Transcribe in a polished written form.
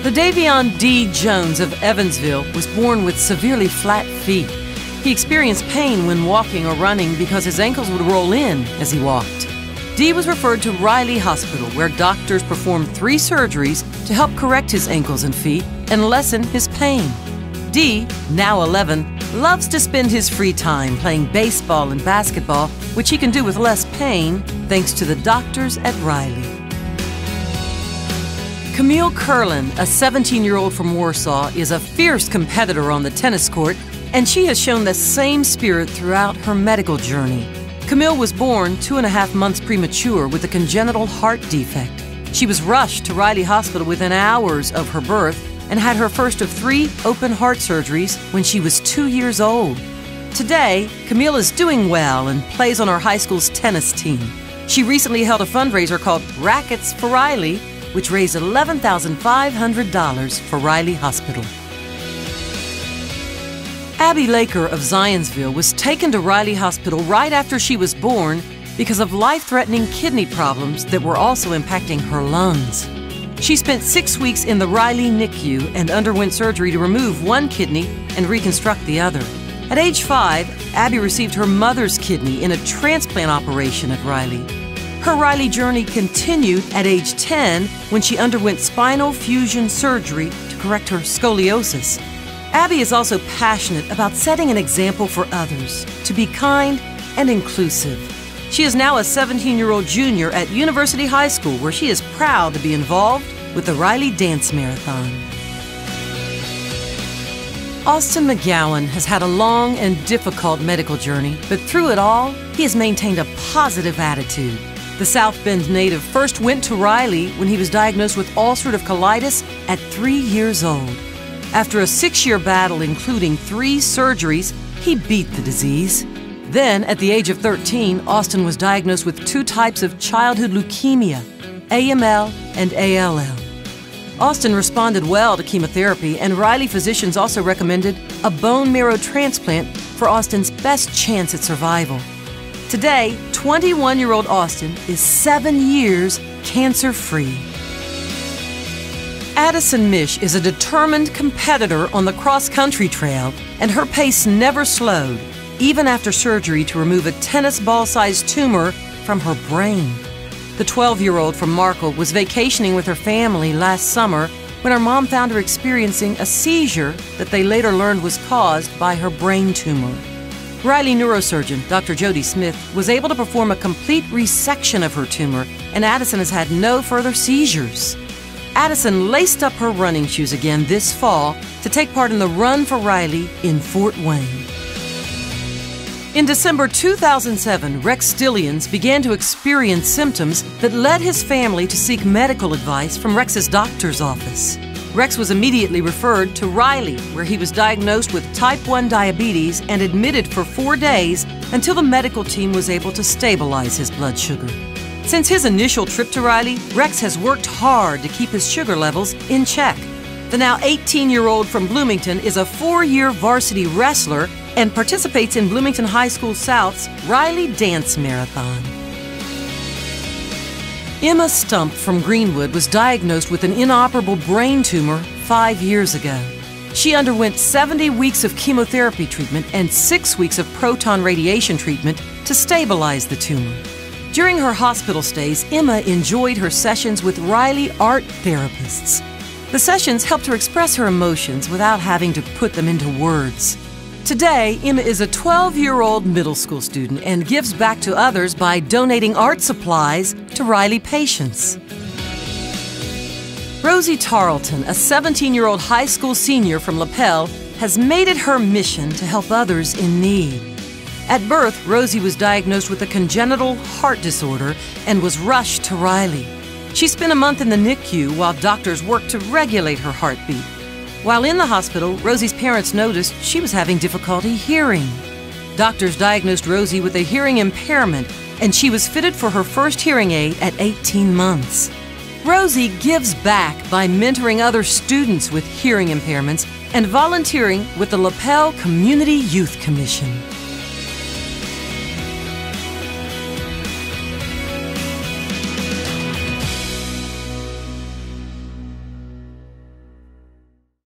LaDavion D. Jones of Evansville was born with severely flat feet. He experienced pain when walking or running because his ankles would roll in as he walked. D was referred to Riley Hospital, where doctors performed 3 surgeries to help correct his ankles and feet and lessen his pain. D, now 11, loves to spend his free time playing baseball and basketball, which he can do with less pain thanks to the doctors at Riley. Camille Kerlin, a 17-year-old from Warsaw, is a fierce competitor on the tennis court, and she has shown the same spirit throughout her medical journey. Camille was born 2.5 months premature with a congenital heart defect. She was rushed to Riley Hospital within hours of her birth and had her first of 3 open heart surgeries when she was 2 years old. Today, Camille is doing well and plays on our high school's tennis team. She recently held a fundraiser called Rackets for Riley, which raised $11,500 for Riley Hospital. Abbie Laker of Zionsville was taken to Riley Hospital right after she was born because of life-threatening kidney problems that were also impacting her lungs. She spent 6 weeks in the Riley NICU and underwent surgery to remove one kidney and reconstruct the other. At age 5, Abbie received her mother's kidney in a transplant operation at Riley. Her Riley journey continued at age 10 when she underwent spinal fusion surgery to correct her scoliosis. Abbie is also passionate about setting an example for others, to be kind and inclusive. She is now a 17-year-old junior at University High School, where she is proud to be involved with the Riley Dance Marathon. Austin McGowan has had a long and difficult medical journey, but through it all, he has maintained a positive attitude. The South Bend native first went to Riley when he was diagnosed with ulcerative colitis at 3 years old. After a 6-year battle, including 3 surgeries, he beat the disease. Then, at the age of 13, Austin was diagnosed with 2 types of childhood leukemia, AML and ALL. Austin responded well to chemotherapy, and Riley physicians also recommended a bone marrow transplant for Austin's best chance at survival. Today, 21-year-old Austin is 7 years cancer-free. Addison Misch is a determined competitor on the cross-country trail, and her pace never slowed, even after surgery to remove a tennis ball-sized tumor from her brain. The 12-year-old from Markle was vacationing with her family last summer when her mom found her experiencing a seizure that they later learned was caused by her brain tumor. Riley neurosurgeon Dr. Jody Smith was able to perform a complete resection of her tumor, and Addison has had no further seizures. Addison laced up her running shoes again this fall to take part in the Run for Riley in Fort Wayne. In December 2007, Rex Stillions began to experience symptoms that led his family to seek medical advice from Rex's doctor's office. Rex was immediately referred to Riley, where he was diagnosed with type 1 diabetes and admitted for 4 days until the medical team was able to stabilize his blood sugar. Since his initial trip to Riley, Rex has worked hard to keep his sugar levels in check. The now 18-year-old from Bloomington is a 4-year varsity wrestler and participates in Bloomington High School South's Riley Dance Marathon. Emma Stumpf from Greenwood was diagnosed with an inoperable brain tumor 5 years ago. She underwent 70 weeks of chemotherapy treatment and 6 weeks of proton radiation treatment to stabilize the tumor. During her hospital stays, Emma enjoyed her sessions with Riley art therapists. The sessions helped her express her emotions without having to put them into words. Today, Emma is a 12-year-old middle school student and gives back to others by donating art supplies to Riley patients. Rosie Tarlton, a 17-year-old high school senior from LaPel, has made it her mission to help others in need. At birth, Rosie was diagnosed with a congenital heart disorder and was rushed to Riley. She spent a month in the NICU while doctors worked to regulate her heartbeat. While in the hospital, Rosie's parents noticed she was having difficulty hearing. Doctors diagnosed Rosie with a hearing impairment, and she was fitted for her first hearing aid at 18 months. Rosie gives back by mentoring other students with hearing impairments and volunteering with the LaPel Community Youth Commission.